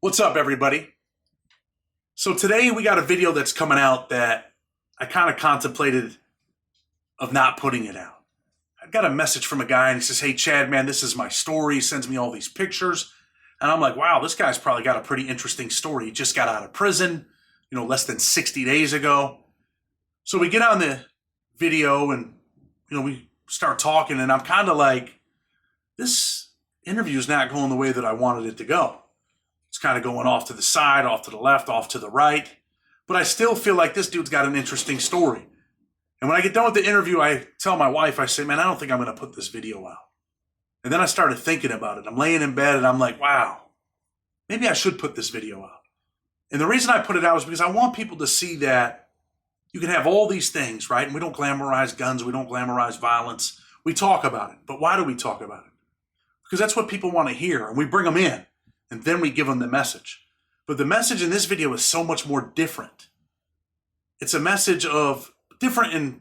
What's up, everybody? So today we got a video that's coming out that I kind of contemplated of not putting it out. I got a message from a guy and he says, "Hey Chad, man, this is my story." He sends me all these pictures. And I'm like, wow, this guy's probably got a pretty interesting story. He just got out of prison, less than 60 days ago. So we get on the video and, we start talking and I'm kind of like, this interview is not going the way that I wanted it to go. It's kind of going off to the side, off to the left, off to the right. But I still feel like this dude's got an interesting story. And when I get done with the interview, I tell my wife, I say, man, I don't think I'm going to put this video out. And then I started thinking about it. I'm laying in bed and I'm like, wow, maybe I should put this video out. And the reason I put it out is because I want people to see that you can have all these things, right? And we don't glamorize guns. We don't glamorize violence. We talk about it. But why do we talk about it? Because that's what people want to hear. And we bring them in. And then we give them the message. But the message in this video is so much more different. It's a message of different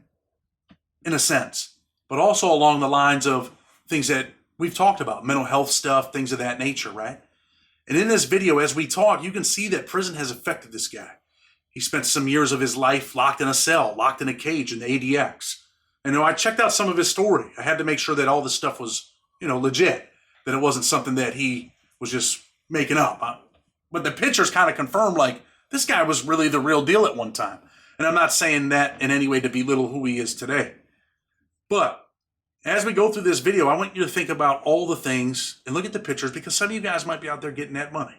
in a sense, but also along the lines of things that we've talked about, mental health stuff, things of that nature, right? And in this video, as we talk, you can see that prison has affected this guy. He spent some years of his life locked in a cell, locked in a cage in the ADX. And I checked out some of his story. I had to make sure that all this stuff was, legit, that it wasn't something that he was just making up. But the pictures kind of confirm like this guy was really the real deal at one time. And I'm not saying that in any way to belittle who he is today. But as we go through this video, I want you to think about all the things and look at the pictures because some of you guys might be out there getting that money.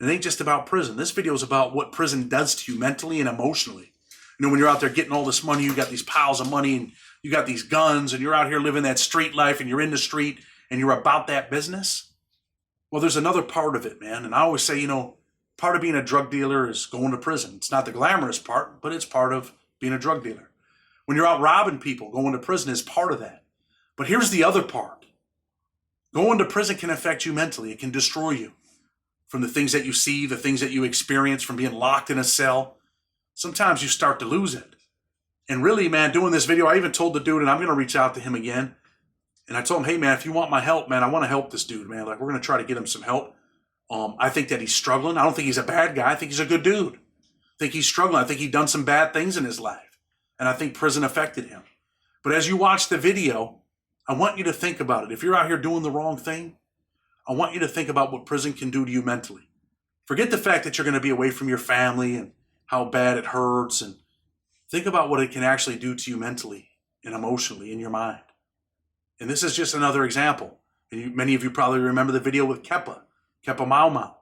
It ain't just about prison. This video is about what prison does to you mentally and emotionally. When you're out there getting all this money, you got these piles of money and you got these guns and you're out here living that street life and you're in the street and you're about that business. Well, there's another part of it, man. And I always say, part of being a drug dealer is going to prison. It's not the glamorous part, but it's part of being a drug dealer. When you're out robbing people, going to prison is part of that. But here's the other part. Going to prison can affect you mentally. It can destroy you from the things that you see, the things that you experience, from being locked in a cell. Sometimes you start to lose it. And really, man, doing this video, I even told the dude, and I'm going to reach out to him again. And I told him, hey, man, if you want my help, man, I want to help this dude, man. Like, we're going to try to get him some help. I think that he's struggling. I don't think he's a bad guy. I think he's a good dude. I think he's struggling. I think he's done some bad things in his life. And I think prison affected him. But as you watch the video, I want you to think about it. If you're out here doing the wrong thing, I want you to think about what prison can do to you mentally. Forget the fact that you're going to be away from your family and how bad it hurts. And think about what it can actually do to you mentally and emotionally in your mind. And this is just another example. And many of you probably remember the video with Kepa Mau Mau.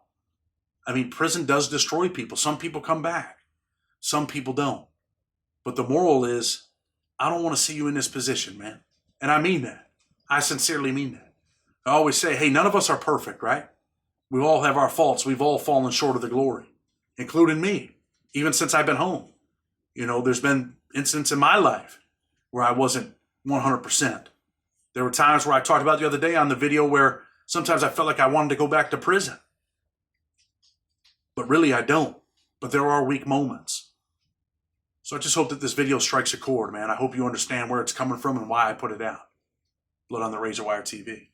I mean, prison does destroy people. Some people come back. Some people don't. But the moral is, I don't want to see you in this position, man. And I mean that. I sincerely mean that. I always say, hey, none of us are perfect, right? We all have our faults. We've all fallen short of the glory, including me, even since I've been home. There's been incidents in my life where I wasn't 100%. There were times where I talked about the other day on the video where sometimes I felt like I wanted to go back to prison. But really I don't. But there are weak moments. So I just hope that this video strikes a chord, man. I hope you understand where it's coming from and why I put it out. Blood on the Razor Wire TV.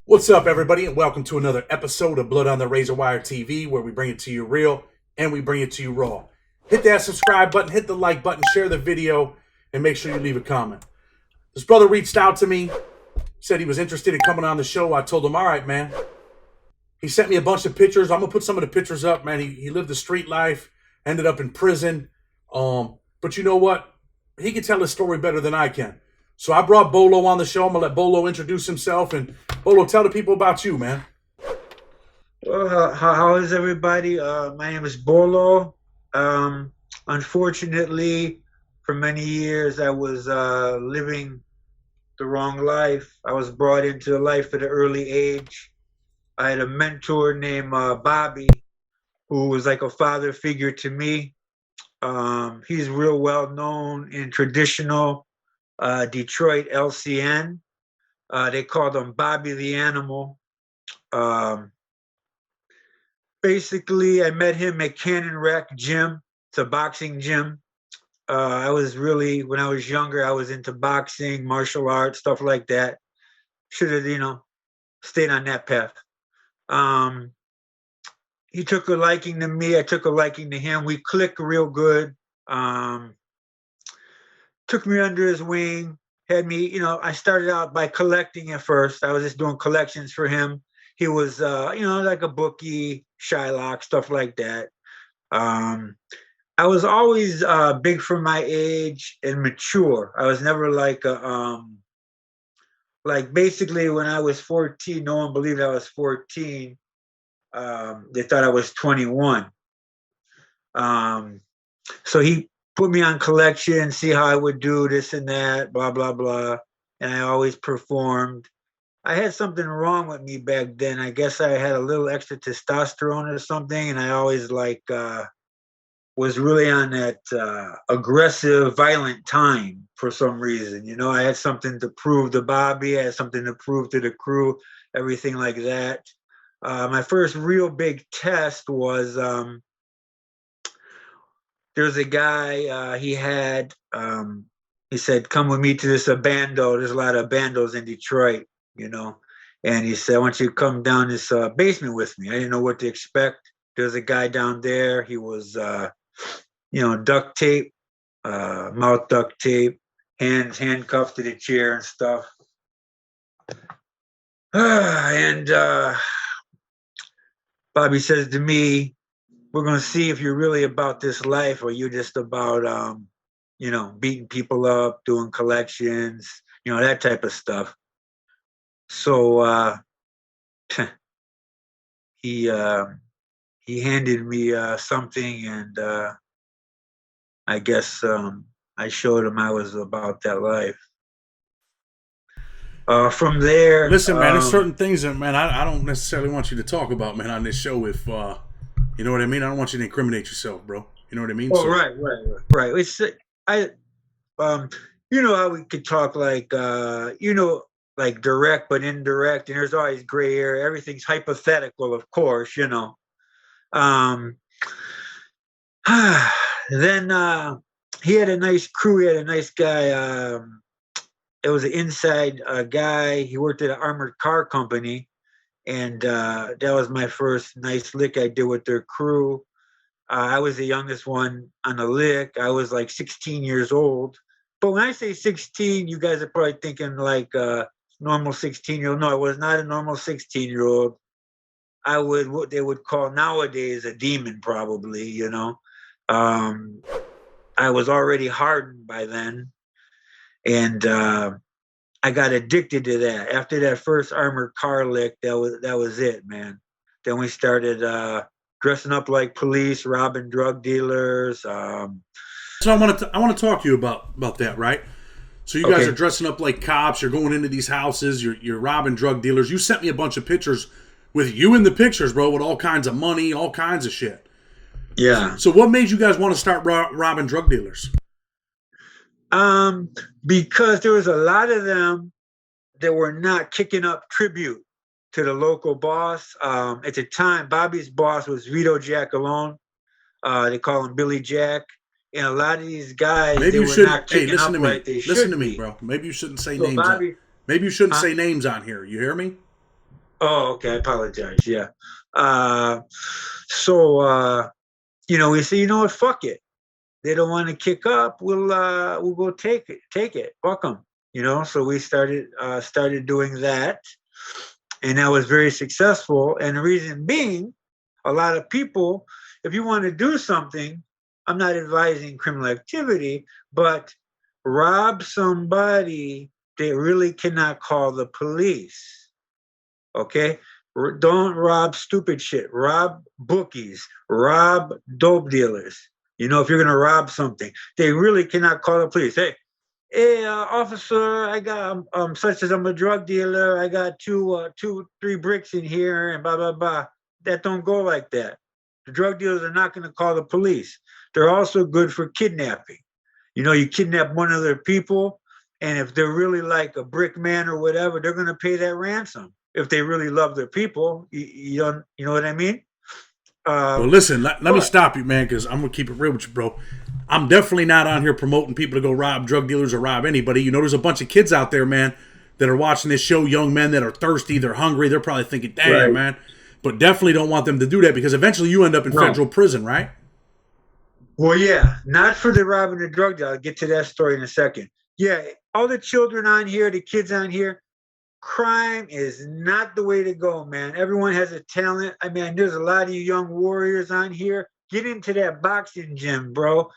What's up, everybody, and welcome to another episode of Blood on the Razor Wire TV, where we bring it to you real and we bring it to you raw. Hit that subscribe button, hit the like button, share the video, and make sure you leave a comment. This brother reached out to me, said he was interested in coming on the show. I told him, all right, man. He sent me a bunch of pictures. I'm going to put some of the pictures up, man. He lived the street life, ended up in prison. But you know what? He can tell his story better than I can. So I brought Bolo on the show. I'm going to let Bolo introduce himself. And Bolo, tell the people about you, man. Well, how is everybody? My name is Bolo. Unfortunately, for many years, I was living the wrong life. I was brought into life at an early age. I had a mentor named Bobby, who was like a father figure to me. He's real well known in traditional Detroit LCN. They called him Bobby the Animal. basically, I met him at Cannon Rec Gym. It's a boxing gym. I was really, when I was younger, I was into boxing, martial arts, stuff like that. Should have, stayed on that path. Um, he took a liking to me. I took a liking to him. We clicked real good. Um, Took me under his wing, had me, I started out by collecting at first. I was just doing collections for him. He was, like a bookie, Shylock, stuff like that. Um, I was always big for my age and mature. I was never like basically when I was 14, no one believed I was 14. They thought I was 21. Um, so he put me on collection, see how I would do this and that, blah, blah, blah. And I always performed. I had something wrong with me back then. I guess I had a little extra testosterone or something. And I always was really on that aggressive, violent time for some reason. I had something to prove to Bobby, I had something to prove to the crew, everything like that. My first real big test was there was a guy, he said, come with me to this bando. There's a lot of bandos in Detroit, And he said, I want you to come down this basement with me. I didn't know what to expect. There's a guy down there. He was, duct tape, mouth duct tape, hands handcuffed to the chair and stuff. And Bobby says to me, we're going to see if you're really about this life or you're just about, beating people up, doing collections, that type of stuff. So he handed me something, and I guess I showed him I was about that life. From there, Listen, man, there's certain things that, man, I don't necessarily want you to talk about, man, on this show. If you know what I mean, I don't want you to incriminate yourself, bro. You know what I mean? Oh, so, right. It's how we could talk like like direct but indirect, and there's always gray area. Everything's hypothetical, of course. Then he had a nice crew. He had a nice guy. It was an inside guy. He worked at an armored car company, and that was my first nice lick I did with their crew. I was the youngest one on the lick. I was like 16 years old. But when I say 16, you guys are probably thinking like a normal 16-year-old. No, I was not a normal 16-year-old. I would what they would call nowadays a demon, probably. I was already hardened by then, and I got addicted to that. After that first armored car lick, that was it, man. Then we started dressing up like police, robbing drug dealers. So I want to talk to you about that, right? So you guys are dressing up like cops. You're going into these houses. You're robbing drug dealers. You sent me a bunch of pictures with you in the pictures, bro, with all kinds of money, all kinds of shit. Yeah. So what made you guys want to start robbing drug dealers? Because there was a lot of them that were not kicking up tribute to the local boss. At the time, Bobby's boss was Vito Giacalone. They call him Billy Jack. And a lot of these guys, maybe they were not kicking up like they should be. Listen to me, bro. Maybe you shouldn't say names. Maybe you shouldn't say names on here. You hear me? Oh, okay. I apologize. Yeah. We say, you know what? Fuck it. They don't want to kick up. We'll go take it. Fuck them. So we started doing that, and that was very successful. And the reason being, a lot of people, if you want to do something, I'm not advising criminal activity, but rob somebody that really cannot call the police. Okay? Don't rob stupid shit. Rob bookies. Rob dope dealers. If you're going to rob something, they really cannot call the police. Hey, officer, I got such as I'm a drug dealer. I got three bricks in here and blah, blah, blah. That don't go like that. The drug dealers are not going to call the police. They're also good for kidnapping. You kidnap one of their people, and if they're really like a brick man or whatever, they're going to pay that ransom if they really love their people. You know what I mean? Well, listen, let me stop you, man, because I'm going to keep it real with you, bro. I'm definitely not on here promoting people to go rob drug dealers or rob anybody. You know, there's a bunch of kids out there, man, that are watching this show, young men that are thirsty, they're hungry, they're probably thinking, damn, Right. man. But definitely don't want them to do that because eventually you end up in federal prison, right? Well, yeah, not for the robbing the drug dealer. I'll get to that story in a second. Yeah, all the children on here, the kids on here, crime is not the way to go, man. Everyone has a talent. I mean, there's a lot of you young warriors on here. Get into that boxing gym, bro.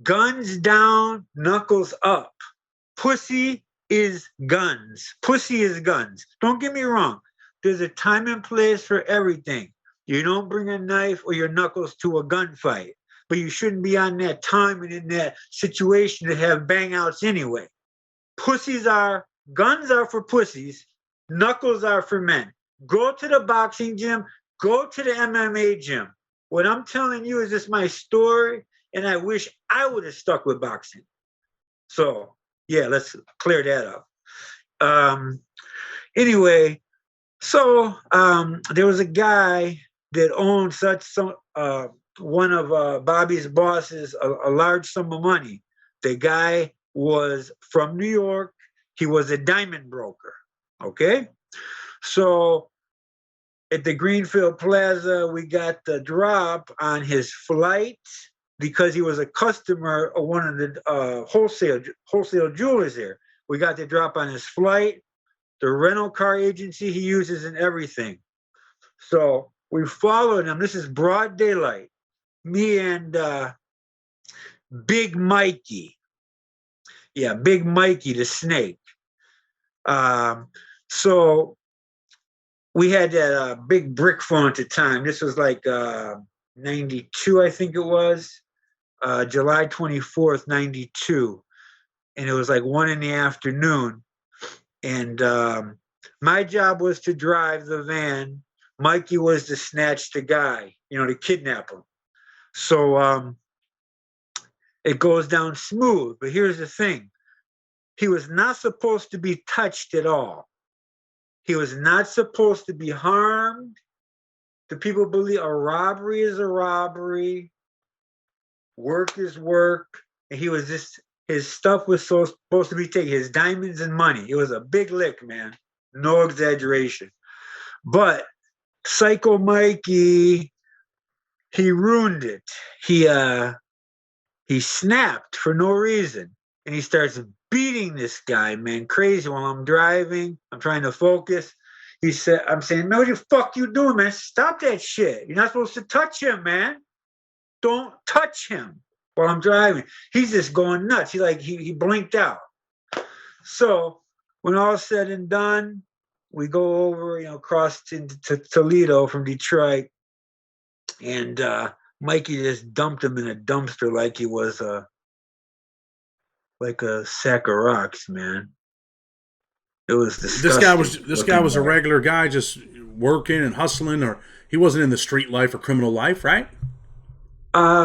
Guns down, knuckles up. Pussy is guns. Pussy is guns. Don't get me wrong. There's a time and place for everything. You don't bring a knife or your knuckles to a gunfight, but you shouldn't be on that time and in that situation to have bang outs anyway. Guns are for pussies, knuckles are for men. Go to the boxing gym, go to the MMA gym. What I'm telling you is just my story, and I wish I would have stuck with boxing. So, yeah, let's clear that up. Anyway, so there was a guy that owned one of Bobby's bosses a large sum of money. The guy was from New York. He was a diamond broker. Okay, so at the Greenfield Plaza, we got the drop on his flight because he was a customer of one of the wholesale jewelers there. We got the drop on his flight, the rental car agency he uses, and everything. So we followed him. This is broad daylight. Me and Big Mikey. Yeah, Big Mikey, the snake. So we had that big brick phone at the time. This was like 92, I think it was. July 24th, 92. And it was like 1 PM. And my job was to drive the van. Mikey was to snatch the guy, to kidnap him. So it goes down smooth. But here's the thing. He was not supposed to be touched at all. He was not supposed to be harmed. The people believe a robbery is a robbery. Work is work. And he was just, his stuff was supposed to be taken, his diamonds and money. It was a big lick, man. No exaggeration. But Psycho Mikey, he ruined it. He snapped for no reason. And he starts beating this guy, man, crazy while I'm driving. I'm trying to focus. I'm saying, man, what the fuck you doing, man? Stop that shit. You're not supposed to touch him, man. Don't touch him while I'm driving. He's just going nuts. He blinked out. So when all's said and done, we go over, across to Toledo from Detroit. And Mikey just dumped him in a dumpster like he was a sack of rocks, man. It was disgusting. This guy was a regular guy just working and hustling, or he wasn't in the street life or criminal life, right?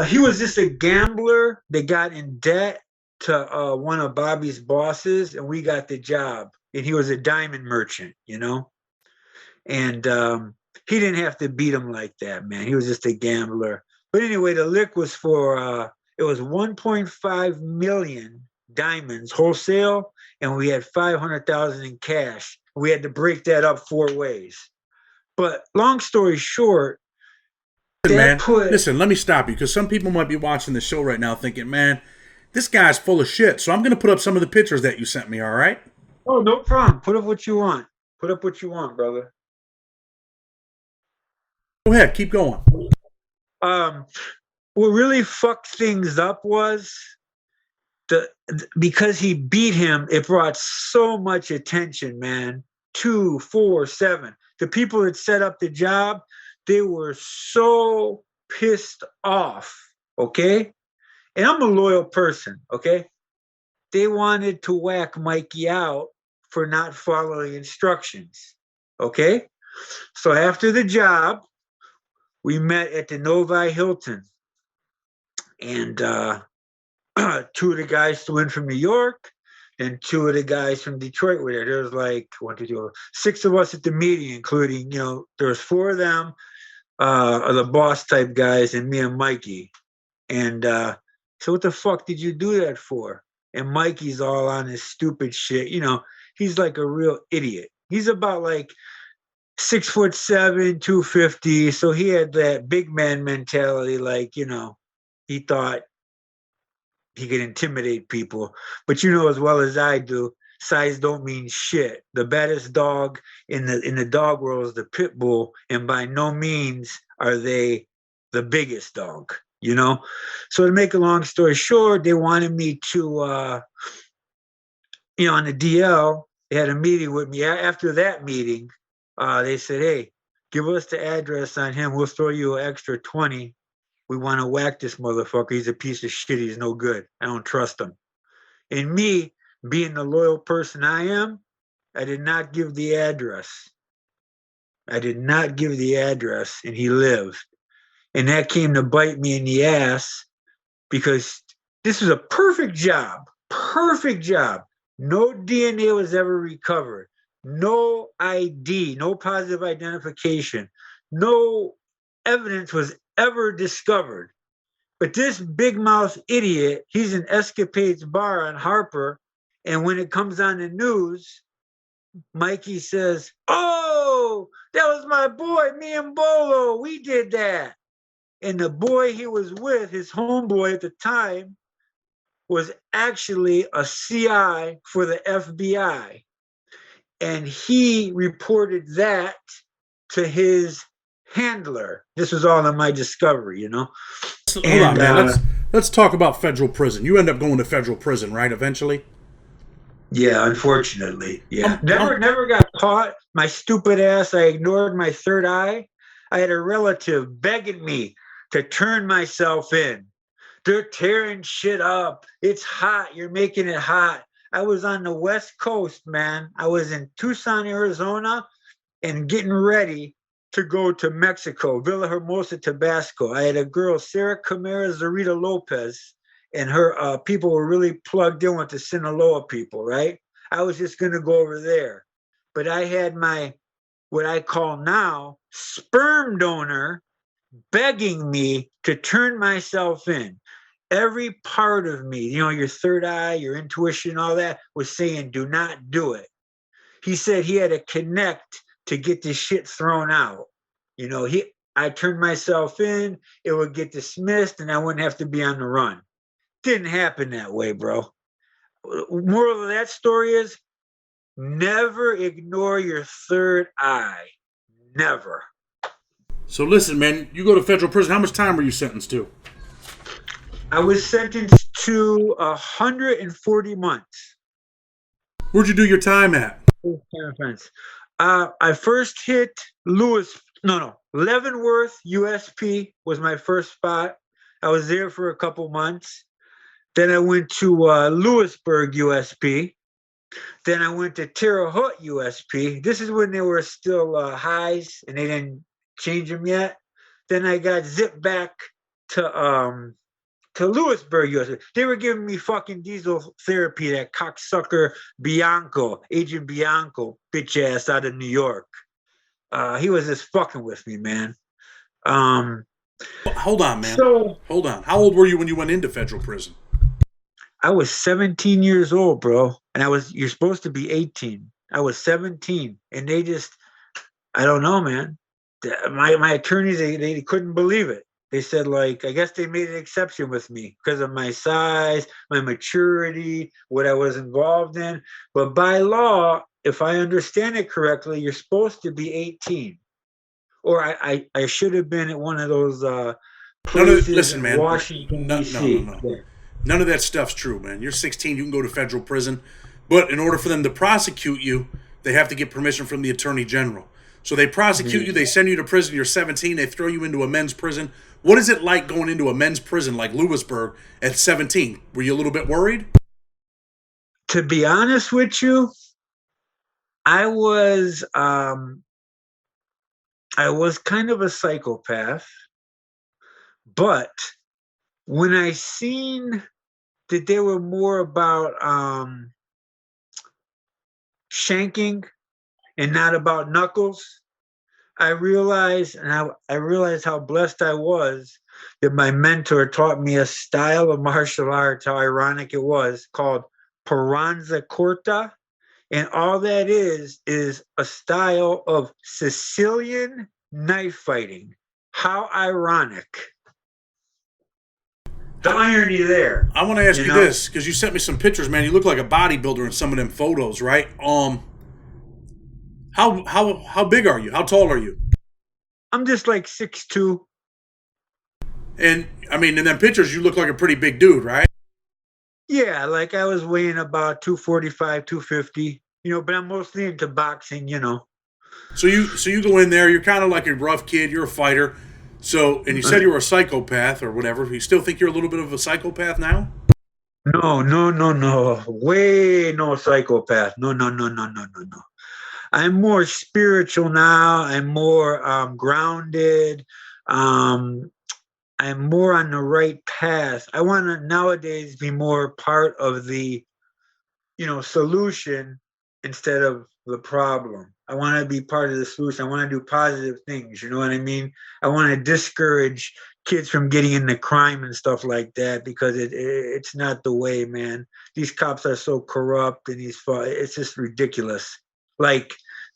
He was just a gambler that got in debt to one of Bobby's bosses, and we got the job. And he was a diamond merchant, And he didn't have to beat him like that, man. He was just a gambler. But anyway, the lick was for it was 1.5 million diamonds wholesale, and we had 500,000 in cash. We had to break that up 4 ways. But long story short, listen, let me stop you, because some people might be watching the show right now thinking, man, this guy's full of shit. So I'm going to put up some of the pictures that you sent me, all right? Oh, no problem. Put up what you want. Put up what you want, brother. Go ahead, keep going. What really fucked things up was because he beat him, it brought so much attention, man. 2, 4, 7. The people that set up the job, they were so pissed off, okay? And I'm a loyal person, okay? They wanted to whack Mikey out for not following instructions, okay? So after the job, we met at the Novi Hilton. And 2 of the guys flew in from New York, and 2 of the guys from Detroit were there. There was like 6 of us at the meeting, including, there was 4 of them. the boss type guys, and me and Mikey. And so what the fuck did you do that for? And Mikey's all on his stupid shit. You know, he's like a real idiot. He's about like 6'7", 250. So he had that big man mentality, like, you know, he thought he could intimidate people. But you know as well as I do, size don't mean shit. The baddest dog in the dog world is the pit bull, and by no means are they the biggest dog. You know, so to make a long story short, they wanted me to, on the DL. They had a meeting with me. After that meeting, they said, "Hey, give us the address on him. We'll throw you an extra 20. We want to whack this motherfucker. He's a piece of shit. He's no good. I don't trust him." And me, being the loyal person I am, I did not give the address. I did not give the address, and he lived. And that came to bite me in the ass because this was a perfect job. Perfect job. No DNA was ever recovered. No ID, no positive identification. No evidence was ever discovered. But this big mouth idiot, he's in Escapades Bar on Harper. And when it comes on the news, Mikey says, "Oh, that was my boy, me and Bolo. We did that." And the boy he was with, his homeboy at the time, was actually a CI for the FBI. And he reported that to his handler. This was all in my discovery, you know. Hold on, man. Let's talk about federal prison. You end up going to federal prison, right? Eventually. Yeah, unfortunately. Yeah. Never got caught. My stupid ass, I ignored my third eye. I had a relative begging me to turn myself in. They're tearing shit up. It's hot. You're making it hot. I was on the West Coast, man. I was in Tucson, Arizona, and getting ready to go to Mexico, Villahermosa, Tabasco. I had a girl, Sarah Camara Zarita Lopez, and her people were really plugged in with the Sinaloa people, right? I was just going to go over there. But I had my, what I call now, sperm donor begging me to turn myself in. Every part of me, you know, your third eye, your intuition, all that was saying, do not do it. He said he had to connect to get this shit thrown out. You know, I turned myself in, it would get dismissed, and I wouldn't have to be on the run. Didn't happen that way, bro. Moral of that story is never ignore your third eye. Never. So listen, man, you go to federal prison. How much time were you sentenced to? I was sentenced to 140 months. Where'd you do your time at? I first hit Leavenworth USP was my first spot. I was there for a couple months. Then I went to Lewisburg USP. Then I went to Terre Haute USP. This is when they were still highs and they didn't change them yet. Then I got zipped back to Lewisburg USP. They were giving me fucking diesel therapy, that cocksucker Bianco, Agent Bianco, bitch ass out of New York. He was just fucking with me, man. Hold on, man. Hold on. How old were you when you went into federal prison? I was 17 years old, bro. And you're supposed to be 18. I was 17. And they just, I don't know, man. My attorneys, they couldn't believe it. They said, like, I guess they made an exception with me because of my size, my maturity, what I was involved in. But by law, if I understand it correctly, you're supposed to be 18. Or I should have been at one of those places in Washington, D.C. No. None of that stuff's true, man. You're 16, you can go to federal prison. But in order for them to prosecute you, they have to get permission from the attorney general. So they prosecute you, they send you to prison, you're 17, they throw you into a men's prison. What is it like going into a men's prison like Lewisburg at 17? Were you a little bit worried? To be honest with you, I was kind of a psychopath, but when I seen that they were more about shanking and not about knuckles, I realized, and I realized how blessed I was that my mentor taught me a style of martial arts, how ironic it was, called Paranza Corta. And all that is a style of Sicilian knife fighting. How ironic. The irony there, I want to ask you you know? this because you sent me some pictures, man. You look like a bodybuilder in some of them photos, right? How big are you? How tall are you? I'm just like 6'2". And I mean, in them pictures, you look like a pretty big dude, right? Yeah, like I was weighing about 245, 250, but I'm mostly into boxing. So you go in there. You're kind of like a rough kid. You're a fighter. So, and you said you were a psychopath or whatever. You still think you're a little bit of a psychopath now? No, no, no, no. Way no psychopath. No, no, no, no, no, no, no. I'm more spiritual now. I'm more grounded. Um, I'm more on the right path. I want to nowadays be more part of the, solution instead of the problem. I want to be part of the solution. I want to do positive things. You know what I mean? I want to discourage kids from getting into crime and stuff like that because it's not the way, man. These cops are so corrupt and it's just ridiculous. Like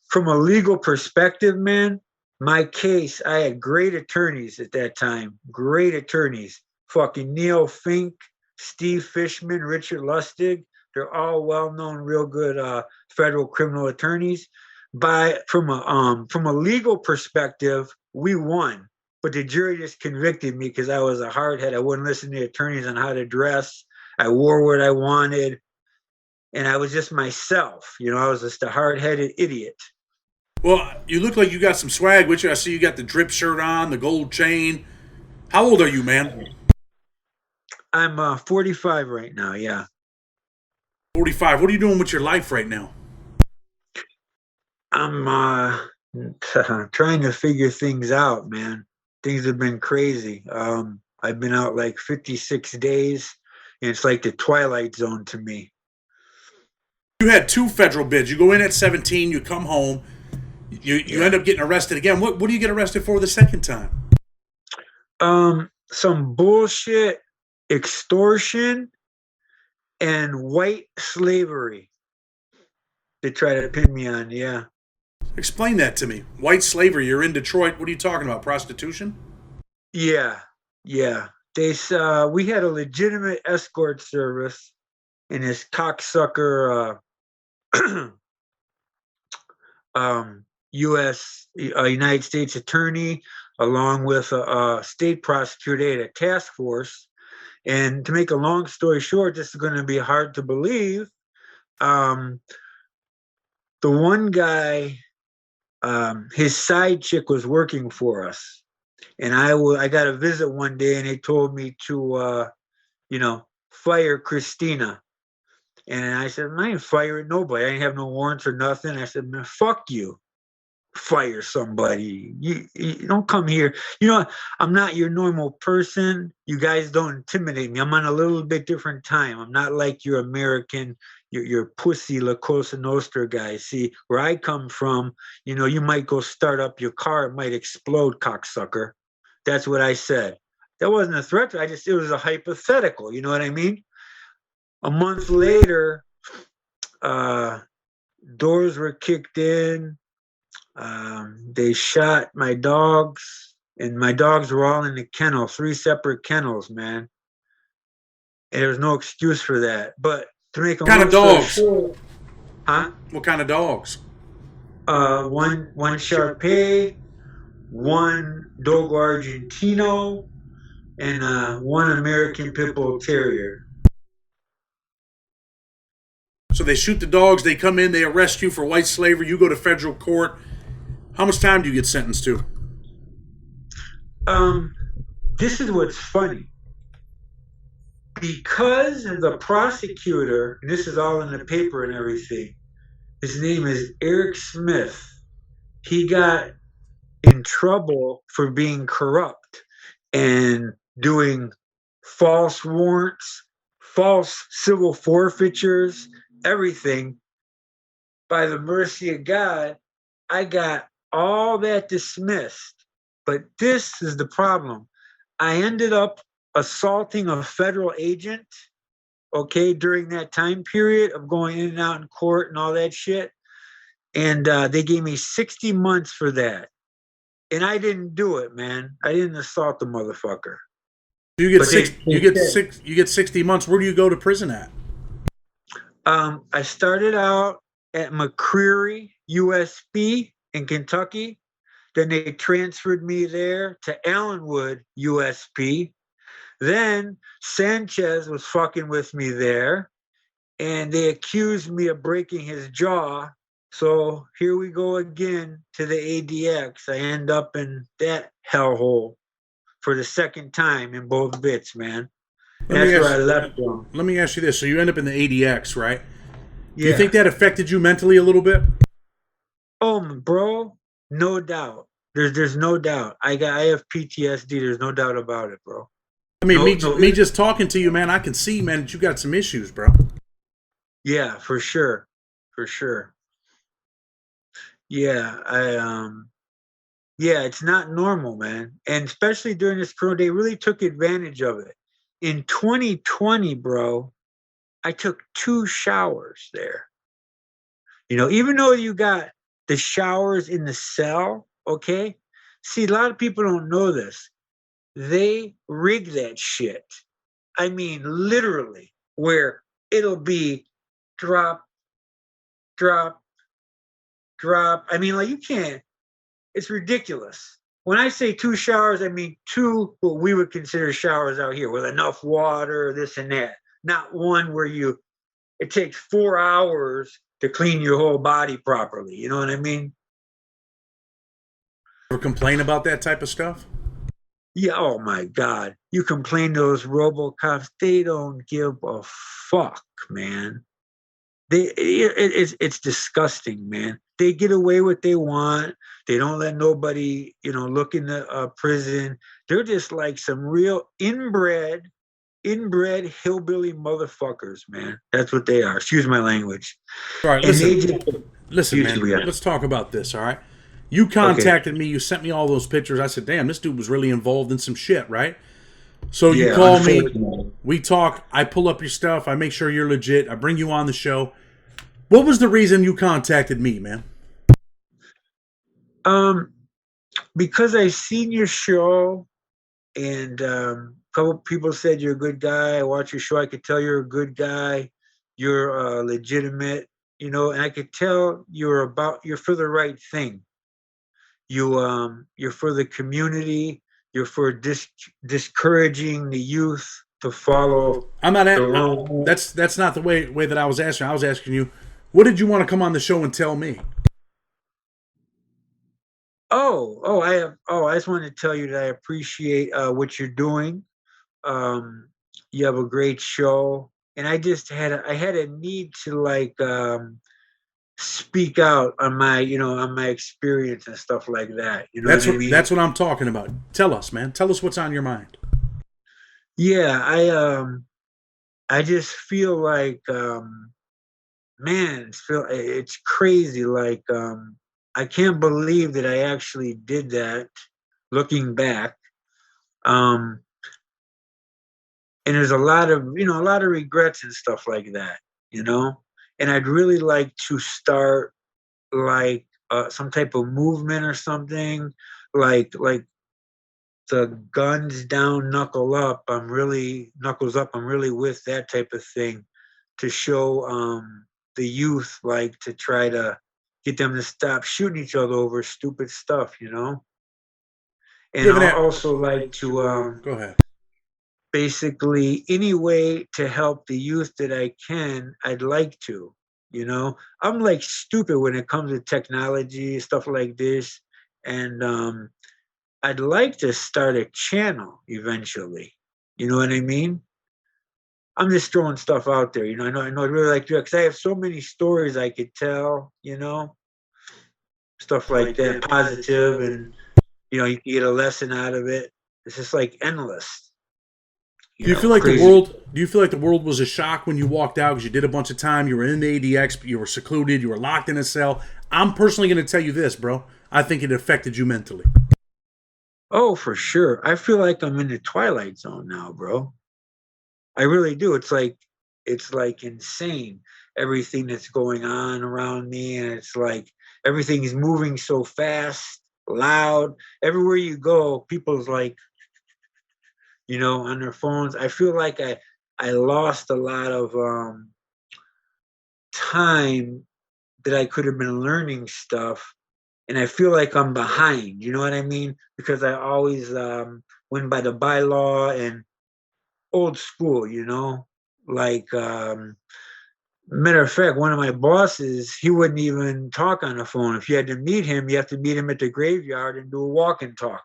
from a legal perspective, man, my case, I had great attorneys at that time. Great attorneys. Fucking Neil Fink, Steve Fishman, Richard Lustig. They're all well-known, real good federal criminal attorneys. From a legal perspective, we won, but the jury just convicted me because I was a hardhead. I wouldn't listen to the attorneys on how to dress. I wore what I wanted, and I was just myself. I was just a hard-headed idiot. Well, you look like you got some swag with you. I see you got the drip shirt on, the gold chain. How old are you, man? I'm 45 right now. Yeah. 45. What are you doing with your life right now? I'm trying to figure things out, man. Things have been crazy. I've been out like 56 days, and it's like the twilight zone to me. You had two federal bids. You go in at 17, you come home, you Yeah. end up getting arrested again. What do you get arrested for the second time? Some bullshit, extortion, and white slavery. They try to pin me on. Yeah. Explain that to me. White slavery. You're in Detroit. What are you talking about? Prostitution? Yeah. Yeah. We had a legitimate escort service, and this cocksucker U.S. United States attorney, along with a state prosecutor. They had a task force. And to make a long story short, this is going to be hard to believe. Um, the one guy, his side chick was working for us, and I got a visit one day, and they told me to, fire Christina. And I said, I ain't firing nobody. I ain't have no warrants or nothing. I said, man, fuck you. Fire somebody. You don't come here. I'm not your normal person. You guys don't intimidate me. I'm on a little bit different time. I'm not like your American, your pussy La Cosa Nostra guys. See, where I come from, you might go start up your car, it might explode, cocksucker. That's what I said. That wasn't a threat. It was a hypothetical. You know what I mean? A month later, uh, doors were kicked in. They shot my dogs, and my dogs were all in the kennel, 3 separate kennels, man. And there was no excuse for that. But to make a What kind of long story dogs? short, huh? What kind of dogs? One Sharpei, one Dogo Argentino, and one American Pit Bull Terrier. So they shoot the dogs. They come in. They arrest you for white slavery. You go to federal court. How much time do you get sentenced to? Um, this is what's funny. Because the prosecutor, and this is all in the paper and everything, his name is Eric Smith. He got in trouble for being corrupt and doing false warrants, false civil forfeitures, everything. By the mercy of God, I got all that dismissed. But this is the problem. I ended up assaulting a federal agent, okay, during that time period of going in and out in court and all that shit. And they gave me 60 months for that. And I didn't do it, man. I didn't assault the motherfucker. You get But you get 60 months. Where do you go to prison at? I started out at McCreary USP in Kentucky. Then they transferred me there to Allenwood USP. Then Sanchez was fucking with me there, and they accused me of breaking his jaw. So here we go again to the ADX. I end up in that hellhole for the second time in both bits, man. That's where I left from. Let me ask you this. So you end up in the ADX, right? Yeah. Do you think that affected you mentally a little bit? Oh, bro, no doubt. There's no doubt. I have PTSD. There's no doubt about it, bro. I mean, me just talking to you, man, I can see, man, that you got some issues, bro. Yeah, for sure. Yeah, yeah, it's not normal, man. And especially during this corona, they really took advantage of it. In 2020, bro, I took 2 showers there. You know, even though you got the showers in the cell, okay? See, a lot of people don't know this. They rig that shit. I mean, literally, where it'll be drop, drop, drop. I mean, like, you can't. It's ridiculous. When I say 2 showers, I mean 2 what we would consider showers out here with enough water, this and that. Not one where it takes 4 hours to clean your whole body properly. You know what I mean? Ever complain about that type of stuff? Yeah, oh my God. You complain to those RoboCops, they don't give a fuck, man. It's disgusting, man. They get away what they want. They don't let nobody, look in the prison. They're just like some real inbred hillbilly motherfuckers, man. That's what they are. Excuse my language. All right, listen, man. Let's talk about this, all right? You contacted me. You sent me all those pictures. I said, damn, this dude was really involved in some shit, right? So you call me. We talk. I pull up your stuff. I make sure you're legit. I bring you on the show. What was the reason you contacted me, man? Because I seen your show, and a couple people said you're a good guy. I watch your show. I could tell you're a good guy. You're legitimate, and I could tell you're for the right thing. You're for the community. You're for discouraging the youth to follow. I'm not that's not the way that I was asking. I was asking you, what did you want to come on the show and tell me? I just wanted to tell you that I appreciate what you're doing. You have a great show, and I just had a need to speak out on my on my experience and stuff like that. That's what I'm talking about. Tell us, man. Tell us what's on your mind. Yeah, I just feel like man, it's crazy. Like I can't believe that I actually did that. Looking back, and there's a lot of regrets and stuff like that. And I'd really like to start some type of movement or something, like the guns down, knuckles up. I'm really with that type of thing to show the youth, to try to get them to stop shooting each other over stupid stuff, And I'd also like to go ahead. Basically, any way to help the youth that I can, I'd like to. I'm stupid when it comes to technology, stuff like this, and I'd like to start a channel eventually. You know what I mean? I'm just throwing stuff out there. I know I'd really like to, because I have so many stories I could tell. Stuff like that, positive, and you can get a lesson out of it. It's just endless. Do you feel like crazy. Do you feel like the world was a shock when you walked out because you did a bunch of time? You were in the ADX, you were secluded, you were locked in a cell. I'm personally going to tell you this, bro. I think it affected you mentally. Oh, for sure. I feel like I'm in the twilight zone now, bro. I really do. It's like insane everything that's going on around me, and it's like everything's moving so fast, loud. Everywhere you go, people's like, on their phones. I feel like I lost a lot of time that I could have been learning stuff, and I feel like I'm behind. You know what I mean? Because I always went by the bylaw and old school. Like matter of fact, one of my bosses, he wouldn't even talk on the phone. If you had to meet him, you have to meet him at the graveyard and do a walk and talk.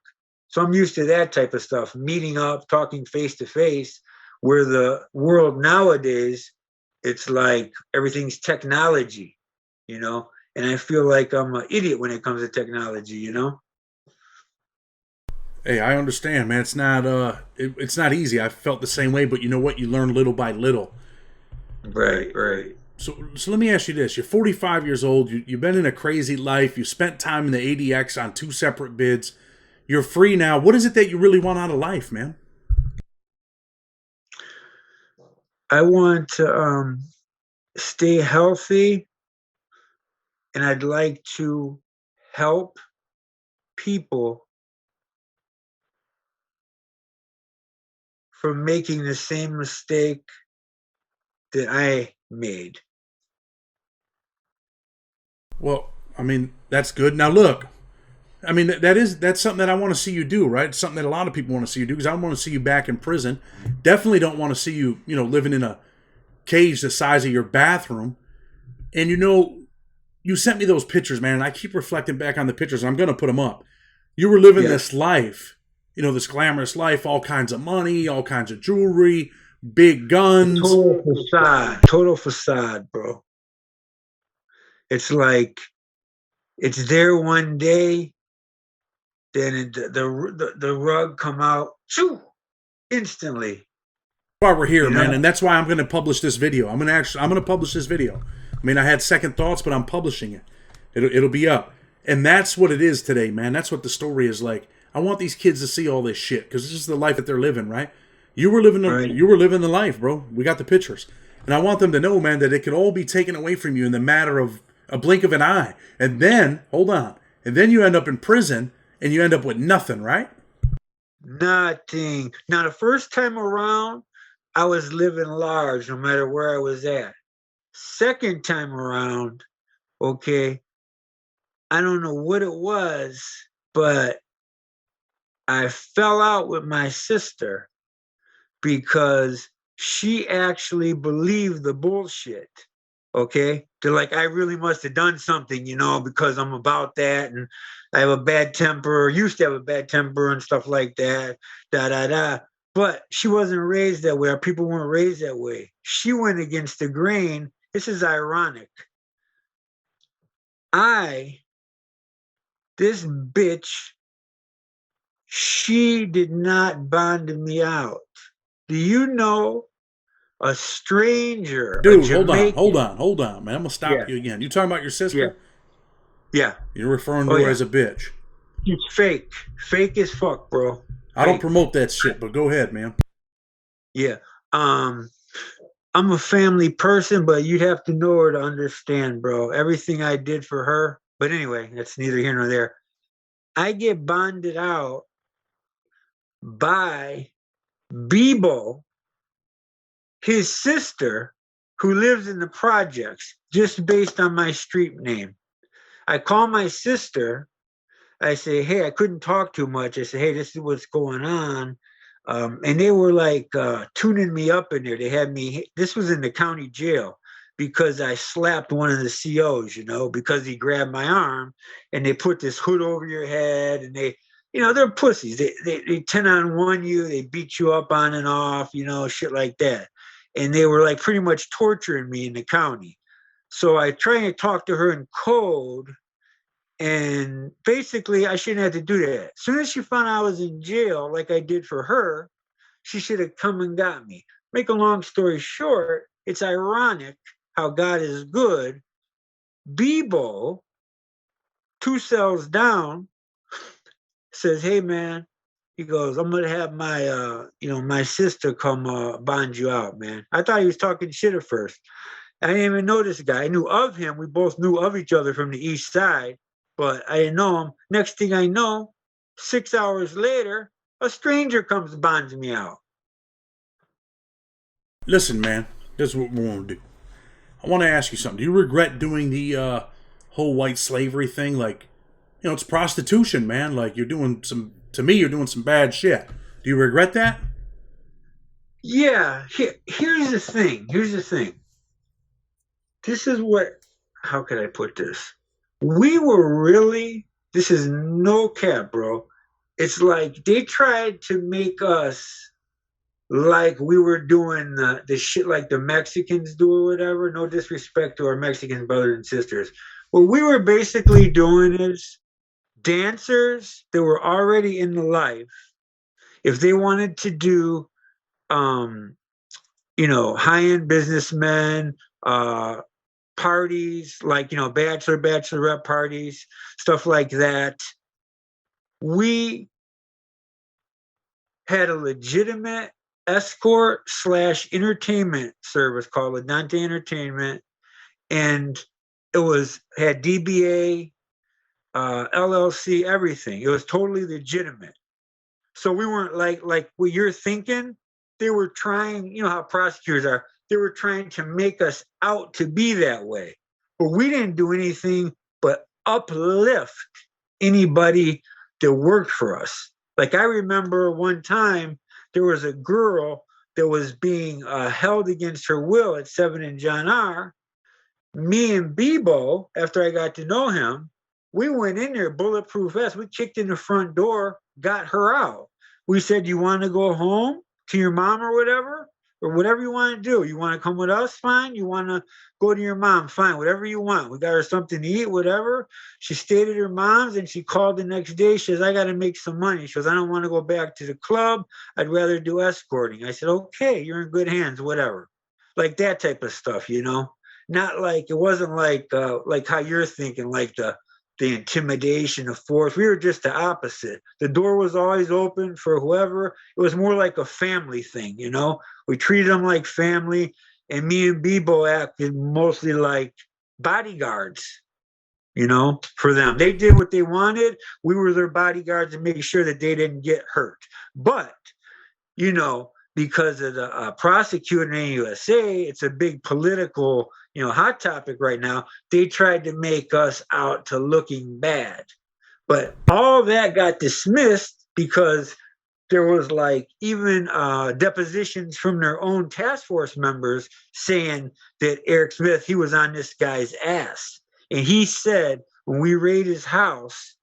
So I'm used to that type of stuff, meeting up, talking face to face, where the world nowadays, it's like everything's technology, and I feel like I'm an idiot when it comes to technology. Hey, I understand, man. It's not easy. I felt the same way, but you know what? You learn little by little. Right, right. So let me ask you this: you're 45 years old. You've been in a crazy life. You spent time in the ADX on 2 separate bids. You're free now. What is it that you really want out of life, man? I want to stay healthy, and I'd like to help people from making the same mistake that I made. Well, I mean, that's good. Now look, I mean that's something that I want to see you do, right? It's something that a lot of people want to see you do because I want to see you back in prison. Definitely don't want to see you, living in a cage the size of your bathroom. And you sent me those pictures, man, and I keep reflecting back on the pictures. And I'm going to put them up. You were living this life, this glamorous life, all kinds of money, all kinds of jewelry, big guns. Total facade, bro. It's like it's there one day, then the rug come out, shoo, instantly. That's why we're here, man, and that's why I'm going to publish this video. I'm going to publish this video. I mean, I had second thoughts, but I'm publishing it. It'll be up, and that's what it is today, man. That's what the story is like. I want these kids to see all this shit because this is the life that they're living, right? You were living the life, bro. We got the pictures, and I want them to know, man, that it could all be taken away from you in the matter of a blink of an eye. And then, hold on, and then you end up in prison, and you end up with nothing, right? Nothing. Now, the first time around, I was living large no matter where I was at. Second time around, okay, I don't know what it was, but I fell out with my sister because she actually believed the bullshit. Okay, they're like, I really must have done something, because I'm about that, and I have a bad temper, used to have a bad temper and stuff like that, da da da. But she wasn't raised that way, or people weren't raised that way. She went against the grain. This is ironic. This bitch, she did not bond me out. Do you know a stranger? Dude, hold on, man. I'm gonna stop you again. You talking about your sister? Yeah. You're referring to her as a bitch. It's fake as fuck, bro. I don't promote that shit, but go ahead, man. Yeah. I'm a family person, but you'd have to know her to understand, bro. Everything I did for her. But anyway, that's neither here nor there. I get bonded out by Bebo, his sister, who lives in the projects, just based on my street name. I call my sister. I say, hey, I couldn't talk too much. I say, hey, this is what's going on. And they were like tuning me up in there. They had me, this was in the county jail because I slapped one of the COs, because he grabbed my arm, and they put this hood over your head, and they're pussies. They 10-on-1 you, they beat you up on and off, shit like that. And they were like pretty much torturing me in the county. So I try and talk to her in code, and basically I shouldn't have to do that. As soon as she found I was in jail, like I did for her, she should have come and got me. Make a long story short, it's ironic how God is good. Bebo 2 cells down, says, "Hey man," he goes, "I'm gonna have my my sister come bond you out, man." I thought he was talking shit at first. I didn't even know this guy. I knew of him. We both knew of each other from the east side, but I didn't know him. Next thing I know, 6 hours later, a stranger comes and bonds me out. Listen, man, this is what we want to do. I want to ask you something. Do you regret doing the whole white slavery thing? Like, it's prostitution, man. Like, you're doing you're doing some bad shit. Do you regret that? Yeah. Here's the thing. This is how could I put this? We were really, this is no cap, bro. It's like they tried to make us like we were doing the shit like the Mexicans do or whatever. No disrespect to our Mexican brothers and sisters. What we were basically doing is dancers that were already in the life, if they wanted to do, high-end businessmen, parties, like, bachelorette parties, stuff like that. We had a legitimate escort / entertainment service called Adante Entertainment, and it had DBA, LLC, everything. It was totally legitimate. So we weren't like what you're thinking. They were trying, how prosecutors are. They were trying to make us out to be that way. But we didn't do anything but uplift anybody that worked for us. Like, I remember one time there was a girl that was being held against her will at 7 and John R. Me and Bebo, after I got to know him, we went in there, bulletproof vest. We kicked in the front door, got her out. We said, "You want to go home to your mom or whatever you want to do? You want to come with us? Fine. You want to go to your mom? Fine. Whatever you want. We got her something to eat, whatever." She stayed at her mom's, and she called the next day. She says, "I got to make some money." She goes, "I don't want to go back to the club. I'd rather do escorting." I said, "Okay, you're in good hands, whatever." Like that type of stuff, Not like, it wasn't like how you're thinking, like the intimidation of force. We were just the opposite. The door was always open for whoever. It was more like a family thing, We treated them like family, and me and Bebo acted mostly like bodyguards, for them. They did what they wanted. We were their bodyguards and making sure that they didn't get hurt. But, because of the prosecutor in USA, it's a big political, hot topic right now. They tried to make us out to looking bad. But all that got dismissed because there was even depositions from their own task force members saying that Eric Smith, he was on this guy's ass. And he said, when we raid his house,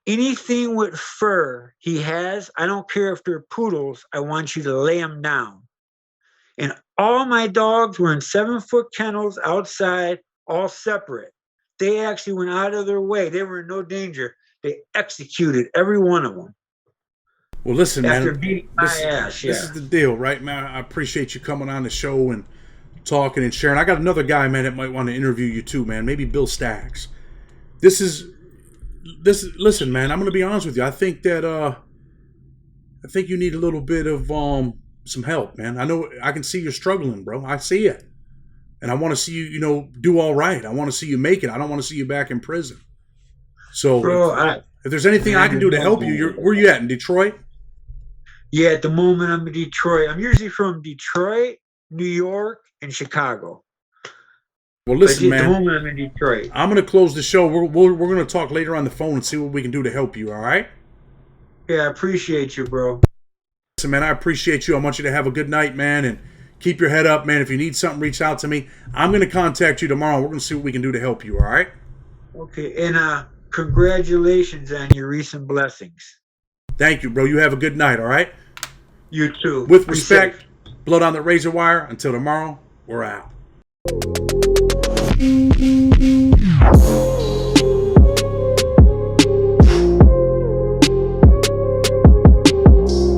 anything with fur he has, I don't care if they're poodles, I want you to lay them down. And all my dogs were in 7-foot kennels outside, all separate. They actually went out of their way. They were in no danger. They executed every one of them. Well, listen, after man. Beating my ass, This is the deal, right, man? I appreciate you coming on the show and talking and sharing. I got another guy, man, that might want to interview you too, man. Maybe Bill Staggs. Listen, man, I'm going to be honest with you. I think that I think you need a little bit of some help, man. I know I can see you're struggling, bro. I see it. And I want to see you, do all right. I want to see you make it. I don't want to see you back in prison. So bro, if there's anything I can do to help you, where you at, in Detroit? Yeah, at the moment I'm in Detroit. I'm usually from Detroit, New York, and Chicago. Well, listen, man. At the moment I'm in Detroit. I'm going to close the show. We're going to talk later on the phone and see what we can do to help you, all right? Yeah, I appreciate you, bro. Listen, man, I appreciate you. I want you to have a good night, man, and keep your head up, man. If you need something, reach out to me. I'm going to contact you tomorrow. We're going to see what we can do to help you, all right? Okay, and congratulations on your recent blessings. Thank you, bro. You have a good night, all right? You too. With respect, blood on the razor wire. Until tomorrow, we're out.